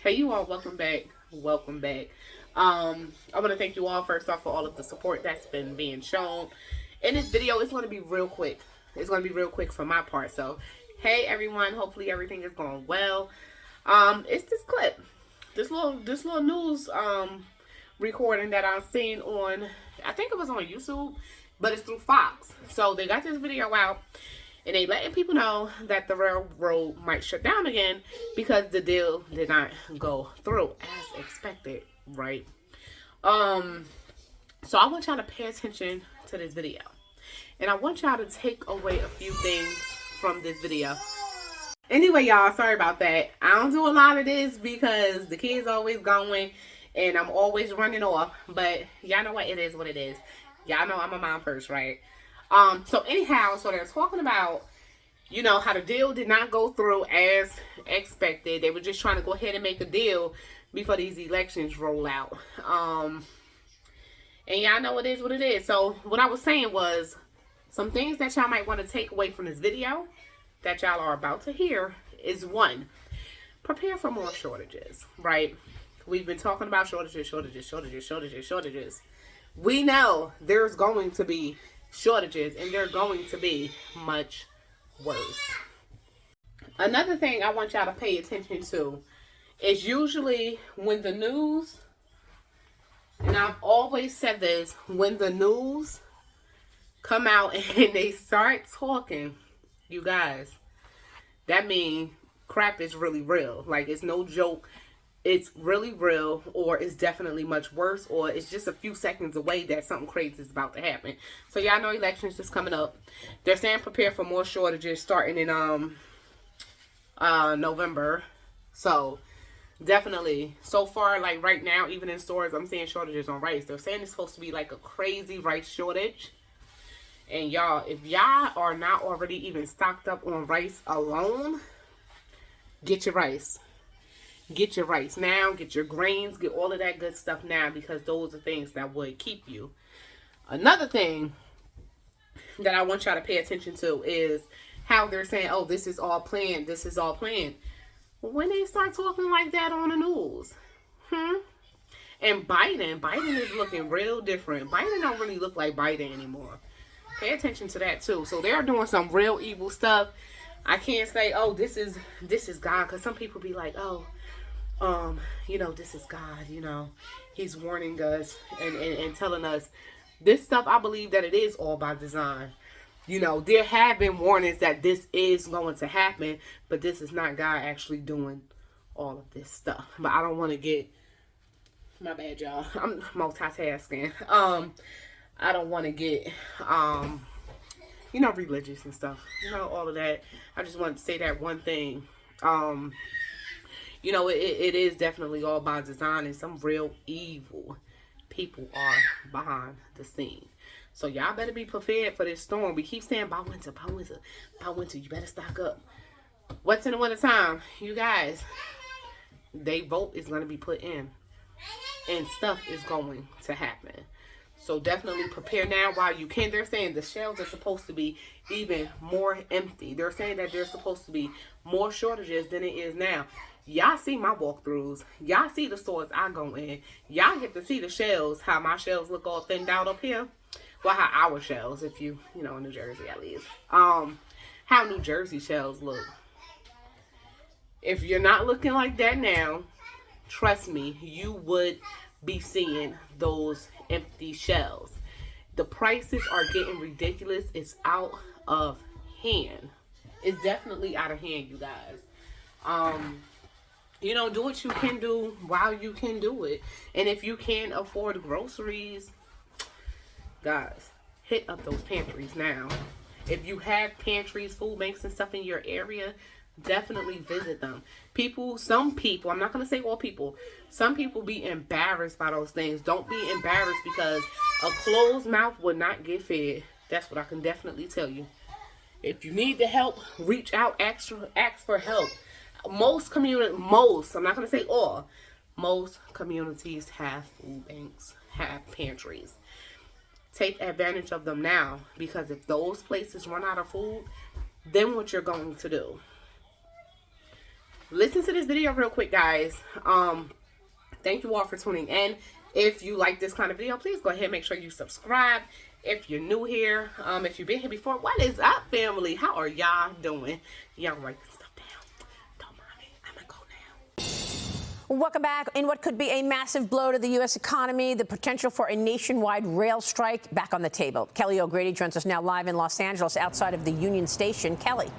Hey, you all, welcome back. Welcome back. I want to thank you all first off for all of the support that's been being shown. In this video, it's going to be real quick. It's going to be real quick for my part. So, hey everyone, hopefully everything is going well. It's this clip, this little news recording that I'm seeing on, I think it was on YouTube, but it's through Fox. So they got this video out. And they letting people know that the railroad might shut down again because the deal did not go through as expected, right? So I want y'all to pay attention to this video. And I want y'all to take away a few things from this video. Anyway, y'all, sorry about that. I don't do a lot of this because the kids always going and I'm always running off. But y'all know what it is, what it is. Y'all know I'm a mom first, right? So anyhow, so they're talking about, you know, how the deal did not go through as expected. They were just trying to go ahead and make a deal before these elections roll out. And y'all know it is what it is. So what I was saying was some things that y'all might want to take away from this video that y'all are about to hear is one, prepare for more shortages, right? We've been talking about shortages. We know there's going to be shortages and they're going to be much worse. Another thing I want y'all to pay attention to is usually when the news, and I've always said this, when the news come out and they start talking, you guys, that means crap is really real. Like, it's no joke. It's really real, or it's definitely much worse, or it's just a few seconds away that something crazy is about to happen. So y'all know elections just coming up. They're saying prepare for more shortages starting in November. So definitely, so far, like right now, even in stores, I'm seeing shortages on rice. They're saying it's supposed to be like a crazy rice shortage. And y'all, if y'all are not already even stocked up on rice alone, get your rice. Get your rice now, get your grains, get all of that good stuff now, because those are things that would keep you. Another thing that I want y'all to pay attention to is how they're saying, oh, this is all planned, this is all planned. When they start talking like that on the news, And Biden is looking real different. Biden don't really look like Biden anymore. Pay attention to that too. So they're doing some real evil stuff. I can't say, oh, this is God, because some people be like, oh, you know, this is God, you know, he's warning us and telling us this stuff. I believe that it is all by design. You know, there have been warnings that this is going to happen, but this is not God actually doing all of this stuff. But I don't want to get, my bad, y'all. I'm multitasking. I don't want to get, you know, religious and stuff, you know, all of that. I just want to say that one thing. You know, it is definitely all by design, and some real evil people are behind the scene. So y'all better be prepared for this storm. We keep saying by winter, by winter, by winter. You better stock up. What's in the winter time? You guys, they vote is going to be put in, and stuff is going to happen. So definitely prepare now while you can. They're saying the shelves are supposed to be even more empty. They're saying that there's supposed to be more shortages than it is now. Y'all see my walkthroughs. Y'all see the stores I go in. Y'all get to see the shelves, how my shelves look all thinned out up here. Well, how our shelves, if you know, in New Jersey at least. How New Jersey shelves look. If you're not looking like that now, trust me, you would be seeing those empty shelves. The prices are getting ridiculous. It's out of hand. It's definitely out of hand, you guys. You know, do what you can do while you can do it. And if you can afford groceries, guys, hit up those pantries now. If you have pantries, food banks and stuff in your area, definitely visit them. Some people, I'm not going to say all people, some people be embarrassed by those things. Don't be embarrassed, because a closed mouth will not get fed. That's what I can definitely tell you. If you need the help, reach out, ask for help. I'm not going to say all, most communities have food banks, have pantries. Take advantage of them now, because if those places run out of food, then what you're going to do? listen to this video real quick, guys. Thank you all for tuning in. If you like this kind of video, please go ahead and make sure you subscribe. If you're new here, if you've been here before, what is up, family? How are y'all doing? Y'all write this stuff down. Don't mind me. I'm gonna go now. Welcome back. In what could be a massive blow to the U.S. economy, the potential for a nationwide rail strike back on the table. Kelly O'Grady joins us now live in Los Angeles outside of the Union Station. Kelly.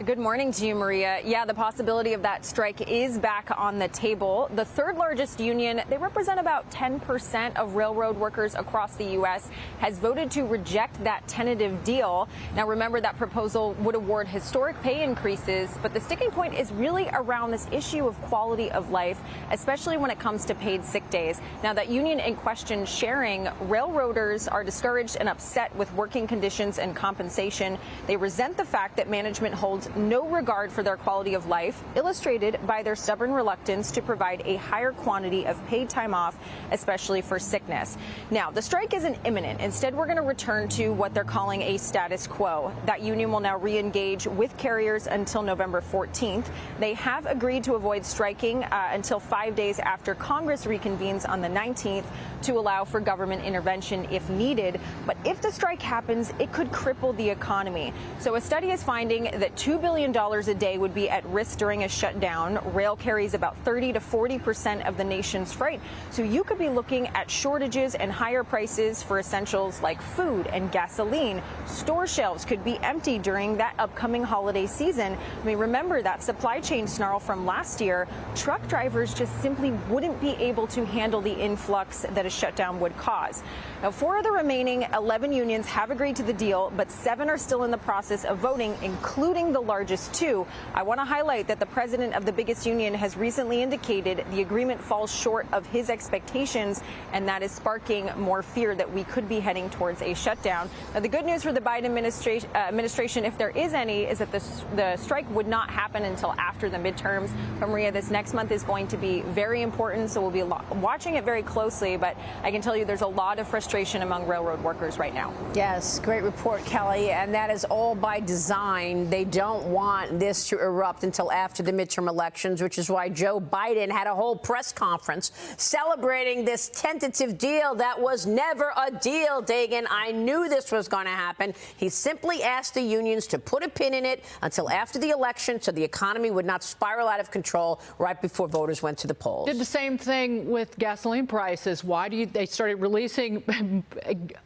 Good morning to you, Maria. Yeah, the possibility of that strike is back on the table. The third largest union, they represent about 10% of railroad workers across the U.S., has voted to reject that tentative deal. Now, remember, that proposal would award historic pay increases, but the sticking point is really around this issue of quality of life, especially when it comes to paid sick days. Now, that union in question sharing, railroaders are discouraged and upset with working conditions and compensation. They resent the fact that management holds no regard for their quality of life, illustrated by their stubborn reluctance to provide a higher quantity of paid time off, especially for sickness. Now, the strike isn't imminent. Instead, we're going to return to what they're calling a status quo. That union will now re-engage with carriers until November 14th. They have agreed to avoid striking until 5 days after Congress reconvenes on the 19th to allow for government intervention if needed. But if the strike happens, it could cripple the economy. So a study is finding that $2 billion a day would be at risk during a shutdown. Rail carries about 30 to 40% of the nation's freight. So you could be looking at shortages and higher prices for essentials like food and gasoline. Store shelves could be empty during that upcoming holiday season. I mean, remember that supply chain snarl from last year. Truck drivers just simply wouldn't be able to handle the influx that a shutdown would cause. Now, 4 of the remaining 11 unions have agreed to the deal, but 7 are still in the process of voting, including the largest 2. I want to highlight that the president of the biggest union has recently indicated the agreement falls short of his expectations, and that is sparking more fear that we could be heading towards a shutdown. Now, the good news for the Biden administration, if there is any, is that the strike would not happen until after the midterms. But Maria, this next month is going to be very important, so we'll be watching it very closely. But I can tell you there's a lot of frustration among railroad workers right now. Yes, great report, Kelly. And that is all by design. They don't want this to erupt until after the midterm elections, which is why Joe Biden had a whole press conference celebrating this tentative deal that was never a deal, Dagan. I knew this was going to happen. He simply asked the unions to put a pin in it until after the election so the economy would not spiral out of control right before voters went to the polls. Did the same thing with gasoline prices. Why do they started releasing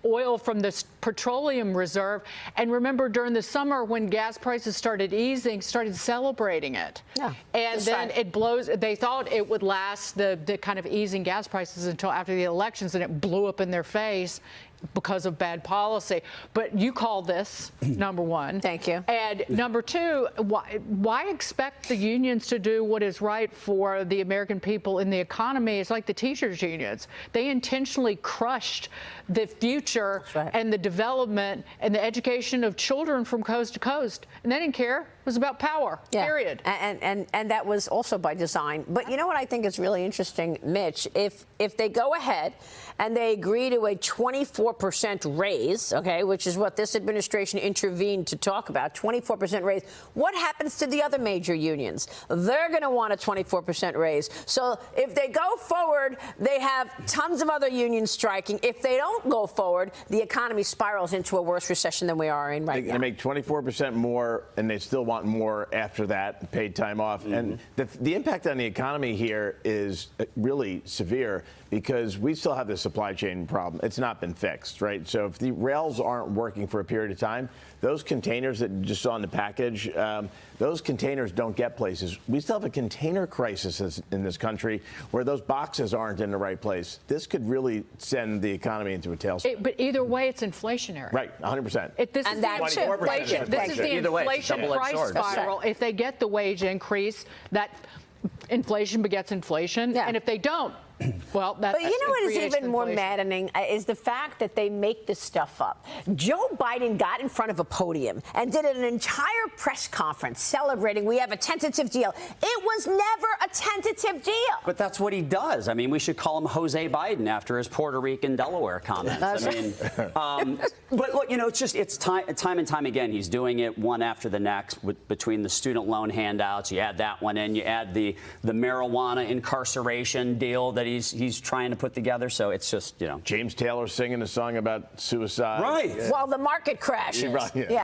oil from this petroleum reserve? And remember, during the summer when gas prices started easing, started celebrating it. Yeah, and then it blows. They thought it would last, the kind of easing gas prices until after the elections, and it blew up in their face because of bad policy. But you call this, number one. Thank you. And number two, why expect the unions to do what is right for the American people in the economy? It's like the teachers' unions. They intentionally crushed the future and the development and the education of children from coast to coast. And they didn't care. It was about power, period. And that was also by design. But you know what I think is really interesting, Mitch? If they go ahead and they agree to a 24% raise, okay, which is what this administration intervened to talk about, 24% raise, what happens to the other major unions? They're going to want a 24% raise. So if they go forward, they have tons of other unions striking. If they don't go forward, the economy spirals into a worse recession than we are in right now. They make 24% more, and they still want more after that, paid time off. And the impact on the economy here is really severe because we still have the supply chain problem. It's not been fixed, right? So if the rails aren't working for a period of time, those containers that you just saw in the package, those containers don't get places. We still have a container crisis in this country where those boxes aren't in the right place. This could really send the economy into a tailspin. But either way, it's inflationary. Right, 100%. This is the inflation. This is the inflation price spiral. If they get the wage increase, that inflation begets inflation. And if they don't, Well, that's But you know what is creates even more inflation. maddening is the fact that they make this stuff up. Joe Biden got in front of a podium and did an entire press conference celebrating we have a tentative deal. It was never a tentative deal. But that's what he does. I mean, we should call him Jose Biden after his Puerto Rican Delaware comments. But look, you know, it's time and time again. He's doing it one after the next between the student loan handouts. You add that one in. You add the marijuana incarceration deal that he's trying to put together. So it's just, you know. James Taylor singing a song about suicide. Right. While the market crashes. Right, yeah. Yeah.